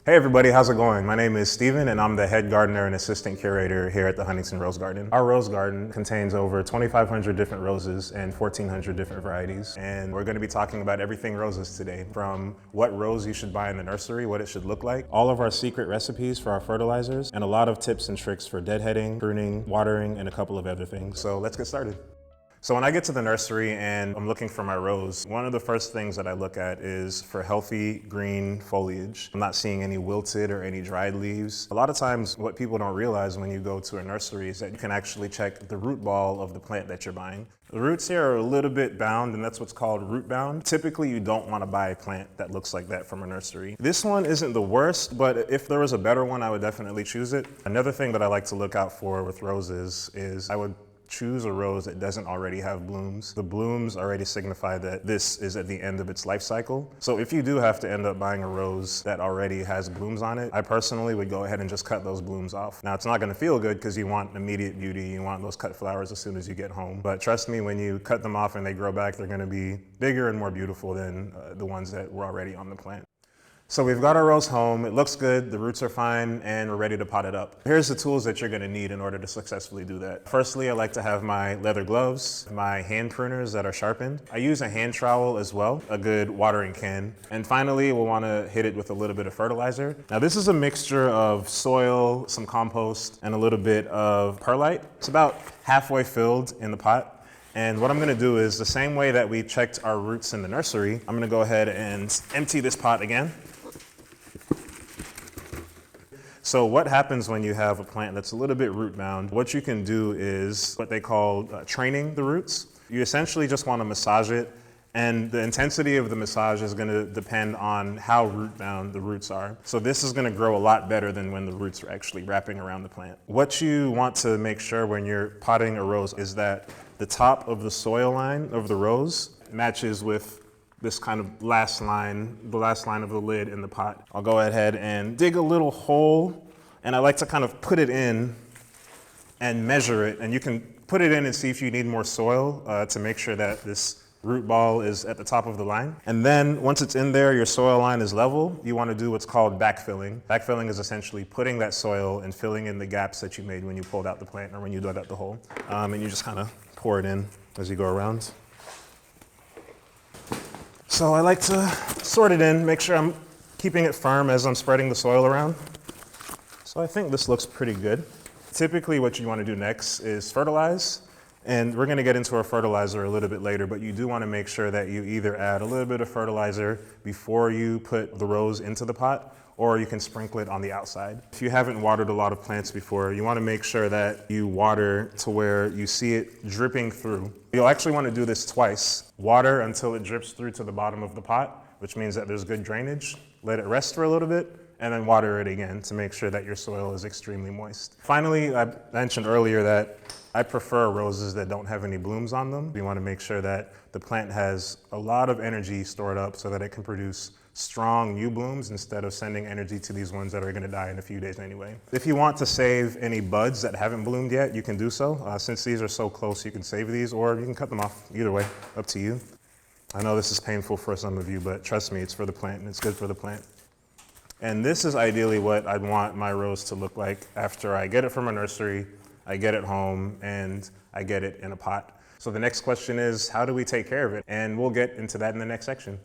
Hey everybody, how's it going? My name is Steven and I'm the head gardener and assistant curator here at the Huntington Rose Garden. Our rose garden contains over 2,500 different roses and 1,400 different varieties. And we're going to be talking about everything roses today, from what rose you should buy in the nursery, what it should look like, all of our secret recipes for our fertilizers, and a lot of tips and tricks for deadheading, pruning, watering, and a couple of other things. So let's get started. So when I get to the nursery and I'm looking for my rose, one of the first things that I look at is for healthy green foliage. I'm not seeing any wilted or any dried leaves. A lot of times what people don't realize when you go to a nursery is that you can actually check the root ball of the plant that you're buying. The roots here are a little bit bound, and that's what's called root bound. Typically you don't want to buy a plant that looks like that from a nursery. This one isn't the worst, but if there was a better one, I would definitely choose it. Another thing that I like to look out for with roses is I would choose a rose that doesn't already have blooms. The blooms already signify that this is at the end of its life cycle. So if you do have to end up buying a rose that already has blooms on it, I personally would go ahead and just cut those blooms off. Now, it's not gonna feel good because you want immediate beauty, you want those cut flowers as soon as you get home. But trust me, when you cut them off and they grow back, they're gonna be bigger and more beautiful than the ones that were already on the plant. So we've got our rose home, it looks good, the roots are fine, and we're ready to pot it up. Here's the tools that you're gonna need in order to successfully do that. Firstly, I like to have my leather gloves, my hand pruners that are sharpened. I use a hand trowel as well, a good watering can. And finally, we'll wanna hit it with a little bit of fertilizer. Now this is a mixture of soil, some compost, and a little bit of perlite. It's about halfway filled in the pot. And what I'm gonna do is the same way that we checked our roots in the nursery, I'm gonna go ahead and empty this pot again. So what happens when you have a plant that's a little bit root bound, what you can do is what they call training the roots. You essentially just want to massage it, and the intensity of the massage is going to depend on how root bound the roots are. So this is going to grow a lot better than when the roots are actually wrapping around the plant. What you want to make sure when you're potting a rose is that the top of the soil line of the rose matches with this kind of last line, the last line of the lid in the pot. I'll go ahead and dig a little hole, and I like to kind of put it in and measure it. And you can put it in and see if you need more soil to make sure that this root ball is at the top of the line. And then once it's in there, your soil line is level, you want to do what's called backfilling. Backfilling is essentially putting that soil and filling in the gaps that you made when you pulled out the plant or when you dug out the hole. And you just kind of pour it in as you go around. So I like to sort it in, make sure I'm keeping it firm as I'm spreading the soil around. So I think this looks pretty good. Typically what you want to do next is fertilize. And we're going to get into our fertilizer a little bit later, but you do want to make sure that you either add a little bit of fertilizer before you put the rose into the pot, or you can sprinkle it on the outside. If you haven't watered a lot of plants before, you want to make sure that you water to where you see it dripping through. You'll actually want to do this twice. Water until it drips through to the bottom of the pot, which means that there's good drainage. Let it rest for a little bit, and then water it again to make sure that your soil is extremely moist. Finally, I mentioned earlier that I prefer roses that don't have any blooms on them. You want to make sure that the plant has a lot of energy stored up so that it can produce strong new blooms instead of sending energy to these ones that are going to die in a few days anyway. If you want to save any buds that haven't bloomed yet, you can do so. Since these are so close, you can save these or you can cut them off. Either way, up to you. I know this is painful for some of you, but trust me, it's for the plant and it's good for the plant. And this is ideally what I'd want my rose to look like after I get it from a nursery, I get it home, and I get it in a pot. So the next question is, how do we take care of it? And we'll get into that in the next section.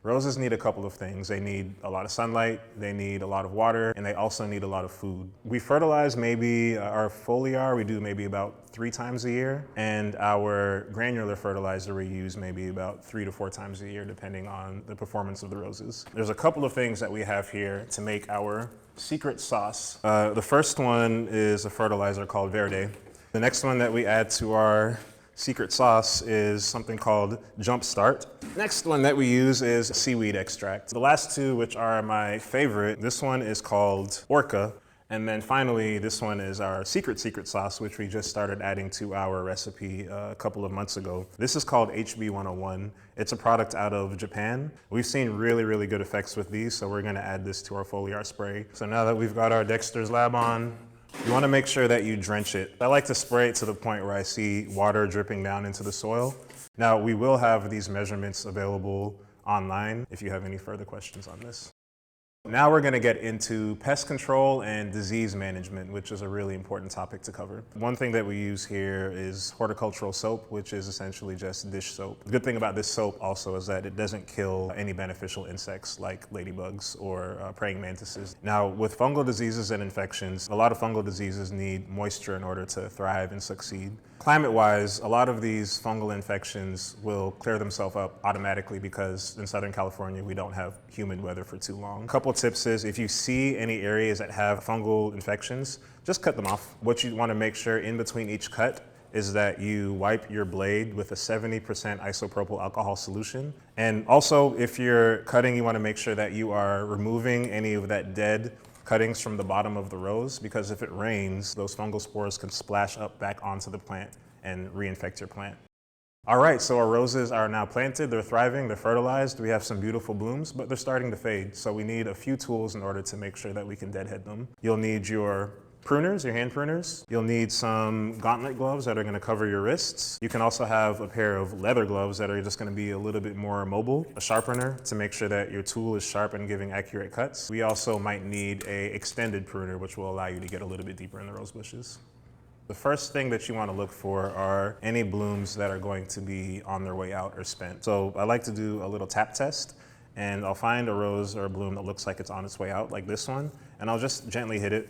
Roses need a couple of things. They need a lot of sunlight, they need a lot of water, and they also need a lot of food. We fertilize maybe our foliar, we do maybe about 3 times a year, and our granular fertilizer we use maybe about 3 to 4 times a year, depending on the performance of the roses. There's a couple of things that we have here to make our secret sauce. The first one is a fertilizer called Verde. The next one that we add to our secret sauce is something called Jumpstart. Next one that we use is seaweed extract. The last two, which are my favorite, this one is called Orca. And then finally, this one is our secret sauce, which we just started adding to our recipe a couple of months ago. This is called HB101. It's a product out of Japan. We've seen really, really good effects with these, so we're gonna add this to our foliar spray. So now that we've got our Dexter's Lab on, you want to make sure that you drench it. I like to spray it to the point where I see water dripping down into the soil. Now, we will have these measurements available online if you have any further questions on this. Now we're going to get into pest control and disease management, which is a really important topic to cover. One thing that we use here is horticultural soap, which is essentially just dish soap. The good thing about this soap also is that it doesn't kill any beneficial insects like ladybugs or praying mantises. Now, with fungal diseases and infections, a lot of fungal diseases need moisture in order to thrive and succeed. Climate-wise, a lot of these fungal infections will clear themselves up automatically because in Southern California, we don't have humid weather for too long. A couple tips is if you see any areas that have fungal infections, just cut them off. What you want to make sure in between each cut is that you wipe your blade with a 70% isopropyl alcohol solution. And also, if you're cutting, you want to make sure that you are removing any of that dead cuttings from the bottom of the rows, because if it rains, those fungal spores can splash up back onto the plant and reinfect your plant. All right, so our roses are now planted, they're thriving, they're fertilized, we have some beautiful blooms, but they're starting to fade. So we need a few tools in order to make sure that we can deadhead them. You'll need your pruners, your hand pruners. You'll need some gauntlet gloves that are going to cover your wrists. You can also have a pair of leather gloves that are just going to be a little bit more mobile, a sharpener to make sure that your tool is sharp and giving accurate cuts. We also might need an extended pruner, which will allow you to get a little bit deeper in the rose bushes. The first thing that you want to look for are any blooms that are going to be on their way out or spent. So I like to do a little tap test, and I'll find a rose or a bloom that looks like it's on its way out, like this one, and I'll just gently hit it.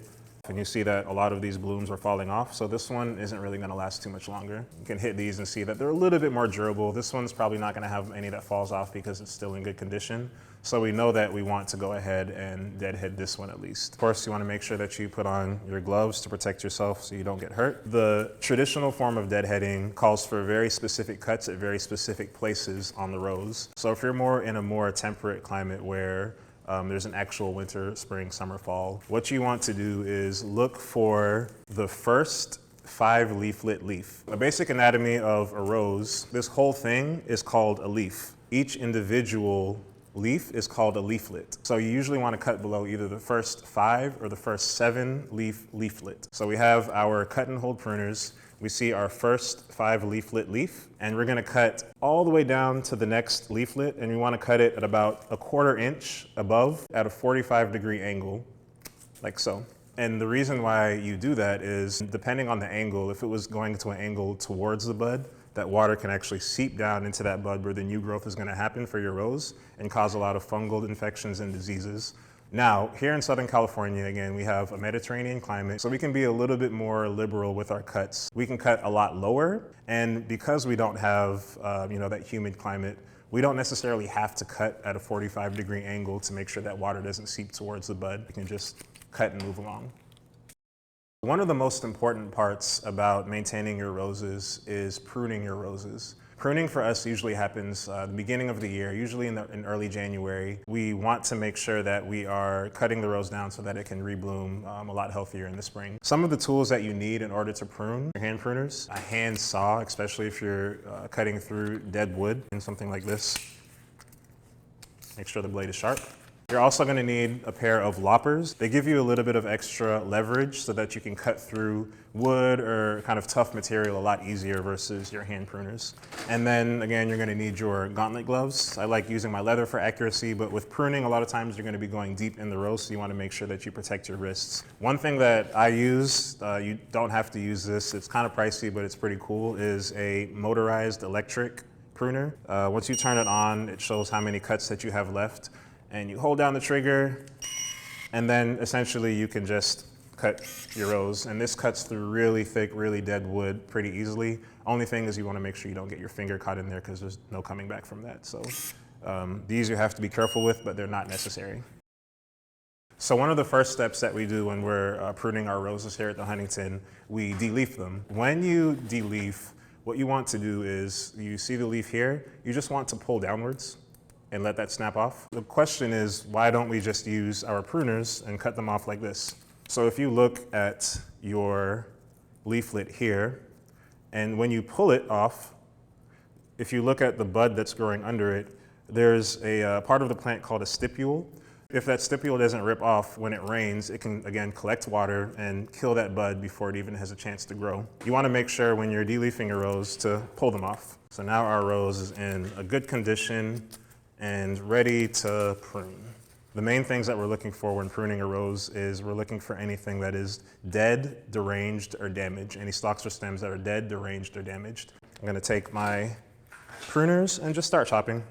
And you see that a lot of these blooms are falling off, so this one isn't really going to last too much longer. You can hit these and see that they're a little bit more durable. This one's probably not going to have any that falls off because it's still in good condition. So we know that we want to go ahead and deadhead this one at least. Of course, you want to make sure that you put on your gloves to protect yourself so you don't get hurt. The traditional form of deadheading calls for very specific cuts at very specific places on the rose. So if you're more in a more temperate climate where there's an actual winter, spring, summer, fall, what you want to do is look for the first 5 leaflet leaf. The basic anatomy of a rose, this whole thing is called a leaf. Each individual leaf is called a leaflet. So you usually want to cut below either the first 5 or the first 7 leaflet. So we have our cut and hold pruners. We see our first 5 leaflet leaf, and we're going to cut all the way down to the next leaflet, and we want to cut it at about 1/4 inch above at a 45-degree angle, like so. And the reason why you do that is depending on the angle, if it was going to an angle towards the bud, that water can actually seep down into that bud where the new growth is going to happen for your rose and cause a lot of fungal infections and diseases. Now, here in Southern California, again, we have a Mediterranean climate, so we can be a little bit more liberal with our cuts. We can cut a lot lower, and because we don't have that humid climate, we don't necessarily have to cut at a 45-degree angle to make sure that water doesn't seep towards the bud. You can just cut and move along. One of the most important parts about maintaining your roses is pruning your roses. Pruning for us usually happens the beginning of the year, usually in early January. We want to make sure that we are cutting the rose down so that it can rebloom a lot healthier in the spring. Some of the tools that you need in order to prune, your hand pruners, a hand saw, especially if you're cutting through dead wood, and something like this. Make sure the blade is sharp. You're also going to need a pair of loppers. They give you a little bit of extra leverage so that you can cut through wood or kind of tough material a lot easier versus your hand pruners. And then again, you're going to need your gauntlet gloves. I like using my leather for accuracy, but with pruning, a lot of times you're going to be going deep in the rose, so you want to make sure that you protect your wrists. One thing that I use, you don't have to use this, it's kind of pricey, but it's pretty cool, is a motorized electric pruner. Once you turn it on, it shows how many cuts that you have left. And you hold down the trigger, and then essentially you can just cut your rose. And this cuts through really thick, really dead wood pretty easily. Only thing is you want to make sure you don't get your finger caught in there because there's no coming back from that. So these you have to be careful with, but they're not necessary. So one of the first steps that we do when we're pruning our roses here at the Huntington, we de-leaf them. When you de-leaf, what you want to do is, you see the leaf here, you just want to pull downwards and let that snap off. The question is, why don't we just use our pruners and cut them off like this? So if you look at your leaflet here, and when you pull it off, if you look at the bud that's growing under it, there's a part of the plant called a stipule. If that stipule doesn't rip off when it rains, it can again collect water and kill that bud before it even has a chance to grow. You want to make sure when you're de-leafing a rose to pull them off. So now our rose is in a good condition and ready to prune. The main things that we're looking for when pruning a rose is we're looking for anything that is dead, deranged, or damaged. Any stalks or stems that are dead, deranged, or damaged. I'm gonna take my pruners and just start chopping.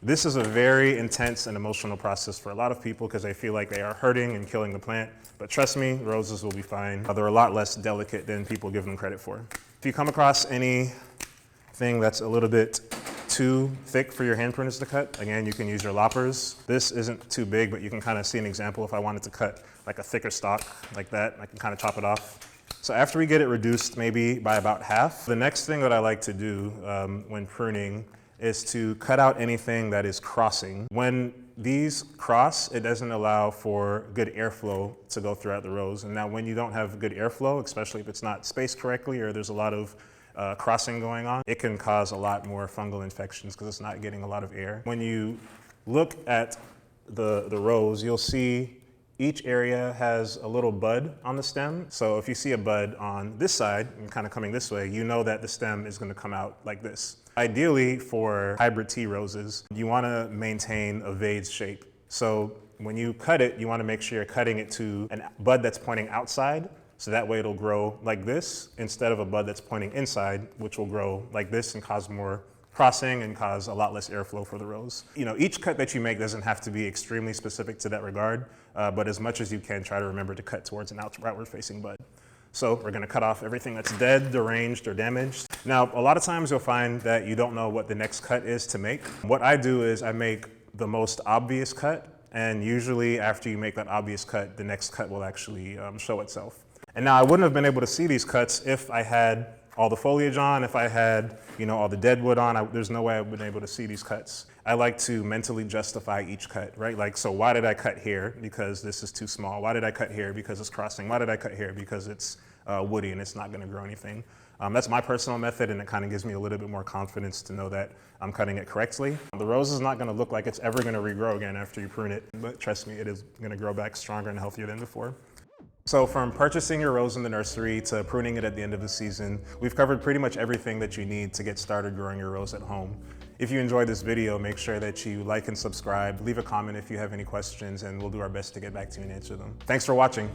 This is a very intense and emotional process for a lot of people because they feel like they are hurting and killing the plant. But trust me, roses will be fine. They're a lot less delicate than people give them credit for. If you come across anything that's a little bit too thick for your hand pruners to cut, again, you can use your loppers. This isn't too big, but you can kind of see an example. If I wanted to cut like a thicker stalk like that, I can kind of chop it off. So after we get it reduced maybe by about half, the next thing that I like to do when pruning is to cut out anything that is crossing. When these cross, it doesn't allow for good airflow to go throughout the rose. And now when you don't have good airflow, especially if it's not spaced correctly or there's a lot of crossing going on, it can cause a lot more fungal infections because it's not getting a lot of air. When you look at the rose, you'll see each area has a little bud on the stem. So if you see a bud on this side and kind of coming this way, you know that the stem is going to come out like this. Ideally for hybrid tea roses, you want to maintain a vase shape. So when you cut it, you want to make sure you're cutting it to a bud that's pointing outside. So that way it'll grow like this instead of a bud that's pointing inside, which will grow like this and cause more crossing and cause a lot less airflow for the rose. You know, each cut that you make doesn't have to be extremely specific to that regard, but as much as you can, try to remember to cut towards an outward facing bud. So we're gonna cut off everything that's dead, deranged, or damaged. Now, a lot of times you'll find that you don't know what the next cut is to make. What I do is I make the most obvious cut, and usually after you make that obvious cut, the next cut will actually show itself. And now I wouldn't have been able to see these cuts if I had all the foliage on, if I had, you know, all the dead wood on. There's no way I would have been able to see these cuts. I like to mentally justify each cut, right? Like, so why did I cut here? Because this is too small. Why did I cut here? Because it's crossing. Why did I cut here? Because it's woody and it's not gonna grow anything. That's my personal method, and it kind of gives me a little bit more confidence to know that I'm cutting it correctly. The rose is not gonna look like it's ever gonna regrow again after you prune it, but trust me, it is gonna grow back stronger and healthier than before. So from purchasing your rose in the nursery to pruning it at the end of the season, we've covered pretty much everything that you need to get started growing your rose at home. If you enjoyed this video, make sure that you like and subscribe, leave a comment if you have any questions, and we'll do our best to get back to you and answer them. Thanks for watching.